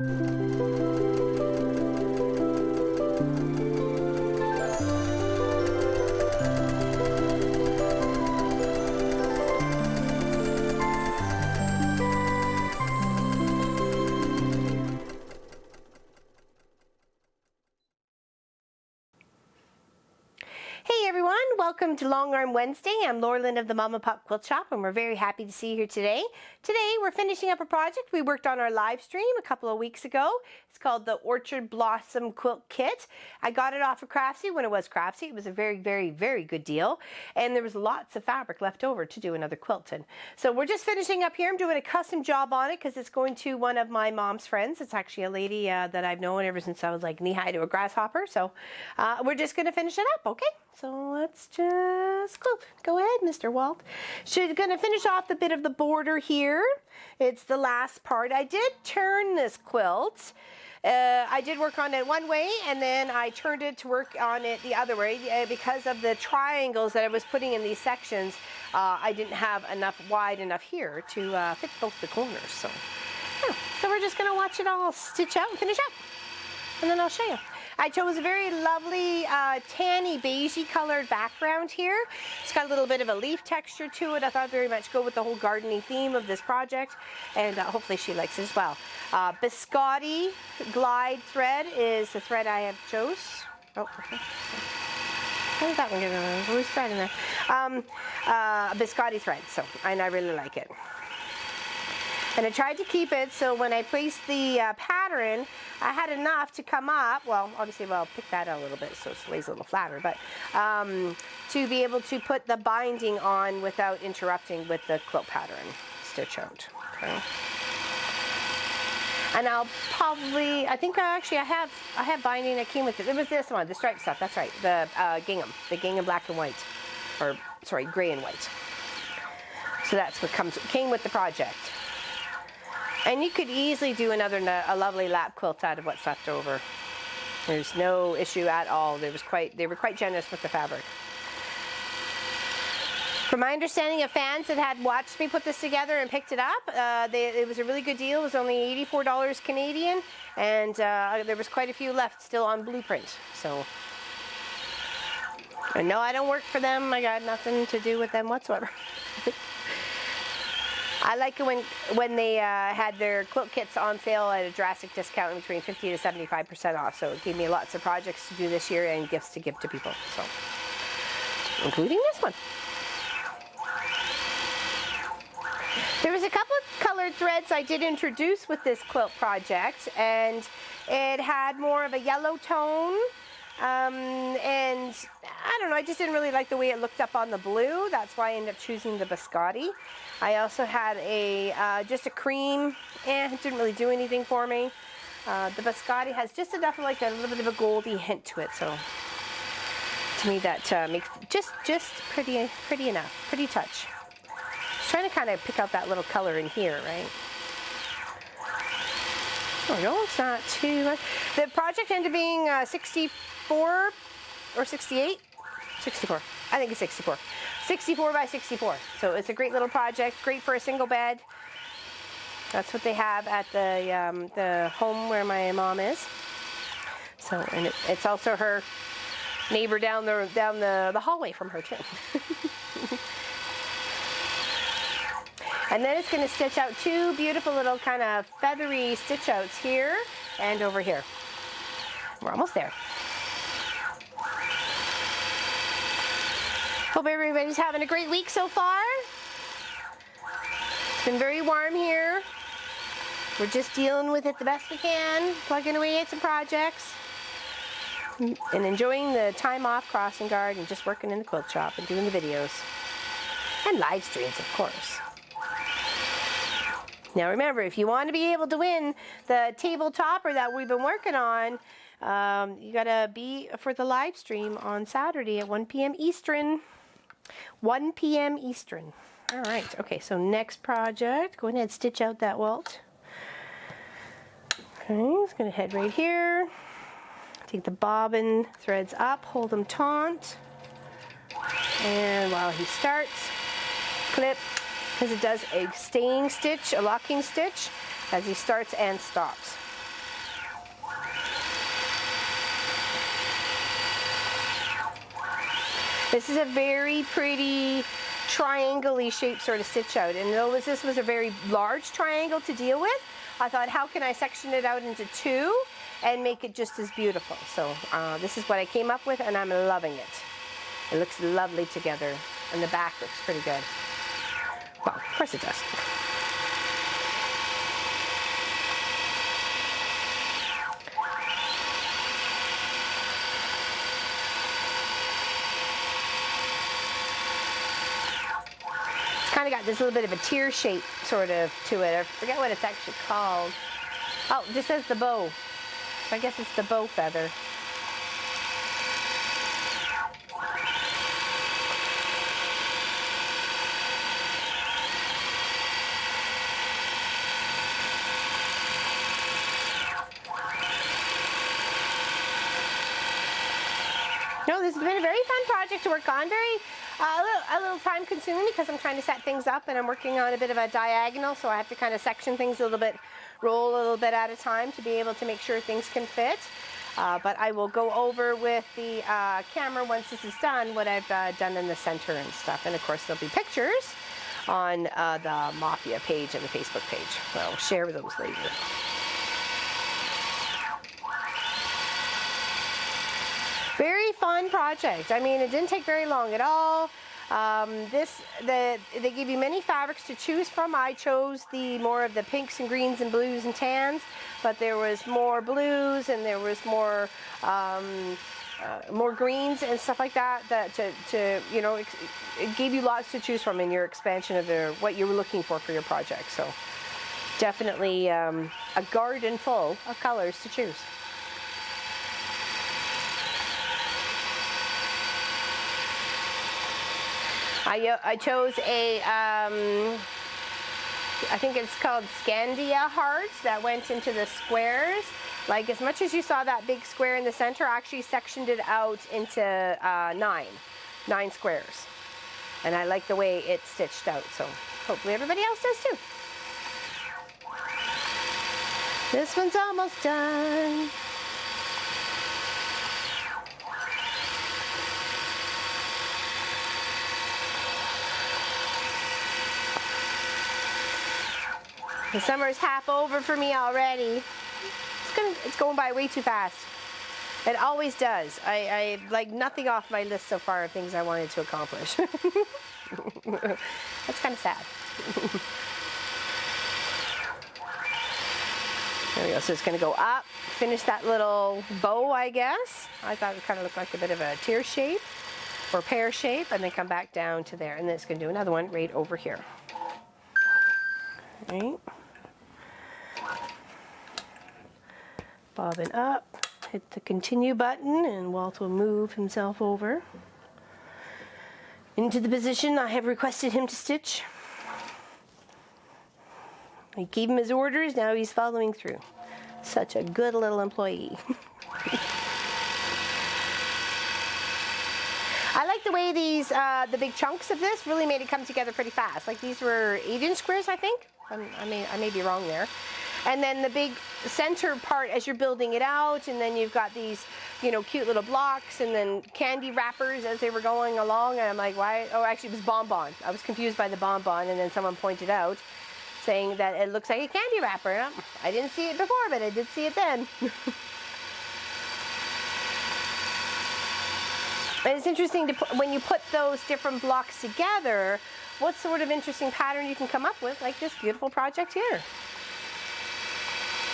Hey everyone, welcome to Long Arm Wednesday. I'm Laurelyn of the Mama Pop Quilt Shop, and we're very happy to see you here today. Today we're finishing up a project we worked on our live stream a couple of weeks ago. It's called the Orchard Blossom Quilt Kit. I got it off of Craftsy when it was Craftsy. It was a very, very, very good deal, and there was lots of fabric left over to do another quilt in. So we're just finishing up here. I'm doing a custom job on it because it's going to one of my mom's friends. It's actually a lady that I've known ever since I was like knee-high to a grasshopper. So we're just going to finish it up, okay? So let's just quilt. Go ahead, Mr. Walt. She's going to finish off the bit of the border here. It's the last part. I did turn this quilt. I did work on it one way, and then I turned it to work on it the other way because of the triangles that I was putting in these sections. I didn't have enough wide enough here to fit both the corners. So we're just going to watch it all stitch out and finish up, and then I'll show you. I chose a very lovely tanny beigey colored background here. It's got a little bit of a leaf texture to it. I thought very much go with the whole gardening theme of this project, and hopefully she likes it as well. Biscotti glide thread is the thread I have chose. Oh, okay. How did that one get in? Who's thread in there? Biscotti thread, and I really like it. And I tried to keep it so when I placed the pattern, I had enough to come up, well, obviously, I'll pick that out a little bit so it lays a little flatter, but to be able to put the binding on without interrupting with the quilt pattern stitch out. Okay. And I'll probably, I think I have binding that came with it. It was this one, the striped stuff, that's right, the gingham black and white, or sorry, gray and white. So that's what came with the project. And you could easily do a lovely lap quilt out of what's left over. There's no issue at all. They were quite generous with the fabric. From my understanding of fans that had watched me put this together and picked it up, it was a really good deal. It was only $84 Canadian, and there was quite a few left still on Blueprint. So, and no, I don't work for them. I got nothing to do with them whatsoever. I like it when they had their quilt kits on sale at a drastic discount between 50 to 75% off. So it gave me lots of projects to do this year and gifts to give to people, so including this one. There was a couple of colored threads I did introduce with this quilt project, and it had more of a yellow tone. And I don't know, I just didn't really like the way it looked up on the blue. That's why I ended up choosing the Biscotti. I also had just a cream, it didn't really do anything for me. The Biscotti has just enough of like a little bit of a goldy hint to it, so to me that makes just pretty enough, pretty touch. Just trying to kind of pick out that little color in here, right? Oh no, it's not too much. The project ended up being 64 or 68? 64. I think it's 64. 64 by 64. So it's a great little project, great for a single bed. That's what they have at the home where my mom is. So, and it's also her neighbor down the hallway from her too. And then it's going to stitch out two beautiful little kind of feathery stitch outs here and over here. We're almost there. Hope everybody's having a great week so far. It's been very warm here. We're just dealing with it the best we can, plugging away at some projects, and enjoying the time off crossing guard and just working in the quilt shop and doing the videos. And live streams, of course. Now remember, if you want to be able to win the table topper that we've been working on, you gotta be for the live stream on Saturday at 1 p.m. Eastern. 1 p.m. Eastern. All right, okay, so next project, go ahead and stitch out that welt. Okay, it's gonna head right here. Take the bobbin threads up, hold them taut. And while he starts, clip, because it does a staying stitch, a locking stitch, as he starts and stops. This is a very pretty triangle-y shaped sort of stitch out, and though this was a very large triangle to deal with, I thought, how can I section it out into two and make it just as beautiful? So this is what I came up with, and I'm loving it. It looks lovely together, and the back looks pretty good. Well, of course it does. Kind of got this little bit of a tear shape sort of to it. I forget what it's actually called. Oh, it just says the bow. I guess it's the bow feather. No, this has been a very fun project to work on. A little time consuming because I'm trying to set things up and I'm working on a bit of a diagonal, so I have to kind of section things a little bit, roll a little bit at a time to be able to make sure things can fit. But I will go over with the camera once this is done what I've done in the center and stuff. And of course there'll be pictures on the Mafia page and the Facebook page. So I'll share those later. Very fun project. I mean, it didn't take very long at all. They give you many fabrics to choose from. I chose more of the pinks and greens and blues and tans, but there was more blues and there was more greens and stuff like that. You know, it gave you lots to choose from in your expansion of what you were looking for your project. So definitely a garden full of colors to choose. I chose a, I think it's called Scandia hearts that went into the squares. Like as much as you saw that big square in the center, I actually sectioned it out into nine squares. And I like the way it's stitched out, so hopefully everybody else does too. This one's almost done. The summer's half over for me already. It's going by way too fast. It always does. I like nothing off my list so far of things I wanted to accomplish. That's kind of sad. There we go. So it's going to go up, finish that little bow, I guess. I thought it kind of looked like a bit of a tear shape or pear shape, and then come back down to there. And then it's going to do another one right over here. Right. Bobbin up, hit the continue button, and Walt will move himself over into the position I have requested him to stitch. I gave him his orders, now he's following through. Such a good little employee. I like the way these, the big chunks of this really made it come together pretty fast. Like these were 8-inch squares, I think. I may be wrong there. And then the big center part as you're building it out, and then you've got these, you know, cute little blocks and then candy wrappers as they were going along. And I'm like, why? Oh, actually it was bonbon. I was confused by the bonbon, and then someone pointed out saying that it looks like a candy wrapper. I didn't see it before, but I did see it then. And it's interesting to put, when you put those different blocks together, what sort of interesting pattern you can come up with, like this beautiful project here.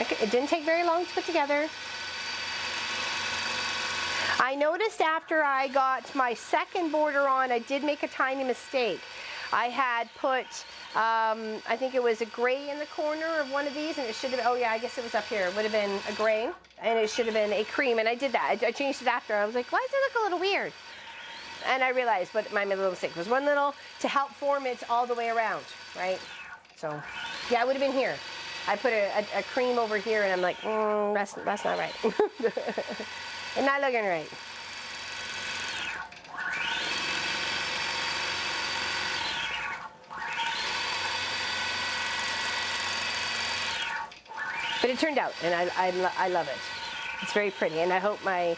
It didn't take very long to put together. I noticed after I got my second border on, I did make a tiny mistake. I had put, I think it was a gray in the corner of one of these, and it should have, oh yeah, I guess it was up here. It would have been a gray, and it should have been a cream, and I did that. I changed it after. I was like, why does it look a little weird? And I realized what my little mistake was. One little to help form it all the way around, right? So, yeah, it would have been here. I put a cream over here, and I'm like, that's not right. It's not looking right. But it turned out, and I love it. It's very pretty, and I hope my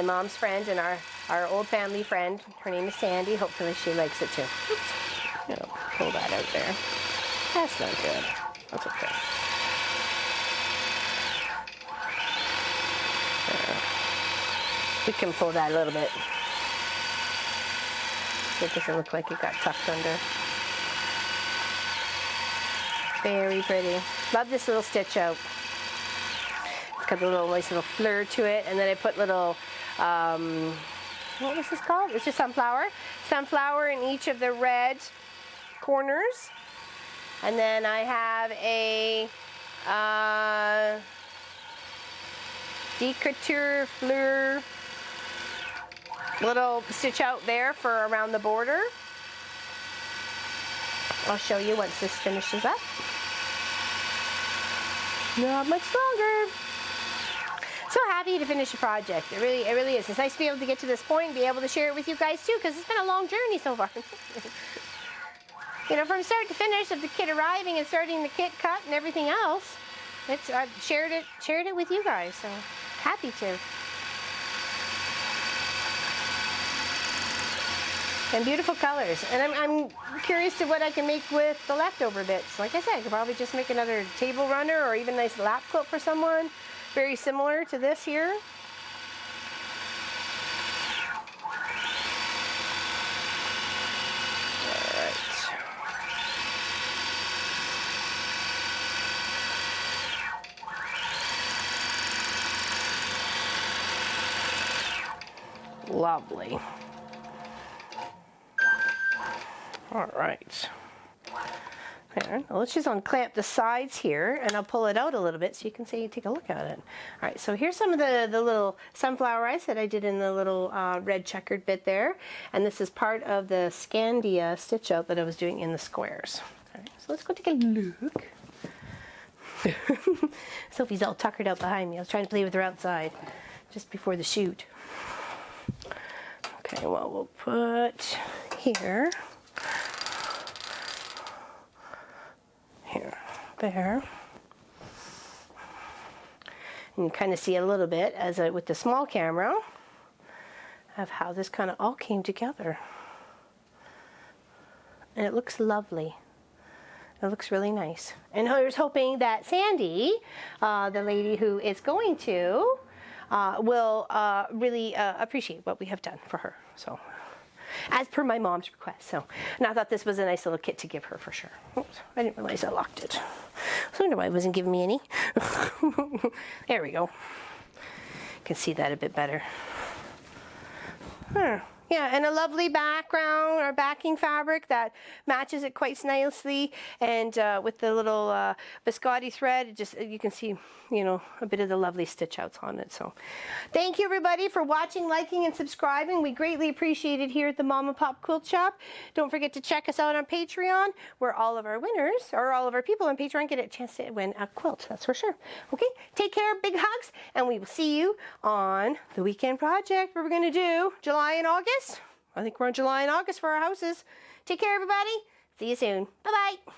mom's friend and our old family friend. Her name is Sandy. Hopefully she likes it too. Oops. You know, pull that out there. That's not good. That's okay. We can pull that a little bit. It doesn't look like it got tucked under. Very pretty. Love this little stitch out. It's got a little nice little fleur to it, and then I put little, what was this called? It's just sunflower. Sunflower in each of the red corners. And then I have a decorateur fleur little stitch out there for around the border. I'll show you once this finishes up. Not much longer. So happy to finish a project. It really is. It's nice to be able to get to this point and be able to share it with you guys too, because it's been a long journey so far. You know, from start to finish of the kit arriving and starting the kit cut and everything else. I've shared it with you guys, so happy to. And beautiful colors. And I'm curious to what I can make with the leftover bits. Like I said, I could probably just make another table runner or even a nice lap quilt for someone. Very similar to this here. Lovely. All right. There. Now let's just unclamp the sides here, and I'll pull it out a little bit so you can see, take a look at it. All right, so here's some of the little sunflower eyes that I did in the little red checkered bit there, and this is part of the Scandia stitch out that I was doing in the squares. All right, so let's go take a look. Sophie's all tuckered out behind me. I was trying to play with her outside just before the shoot. Okay, well, we'll put here, there. And you kind of see a little bit as with the small camera of how this kind of all came together. And it looks lovely. It looks really nice. And I was hoping that Sandy, the lady who is going to, will really appreciate what we have done for her. So, as per my mom's request. So, and I thought this was a nice little kit to give her for sure. Oops, I didn't realize I locked it. I wonder why it wasn't giving me any. There we go. You can see that a bit better. Yeah, and a lovely background or backing fabric that matches it quite nicely, and with the little biscotti thread, it just, you can see, you know, a bit of the lovely stitch outs on it. So thank you everybody for watching, liking, and subscribing. We greatly appreciate it here at the Mama Pop Quilt Shop. Don't forget to check us out on Patreon, where all of our winners, or all of our people on Patreon, get a chance to win a quilt, that's for sure. Okay, take care, big hugs, and we will see you on the weekend project where we're going to do July and August. I think we're on July and August for our houses. Take care, everybody. See you soon. Bye-bye.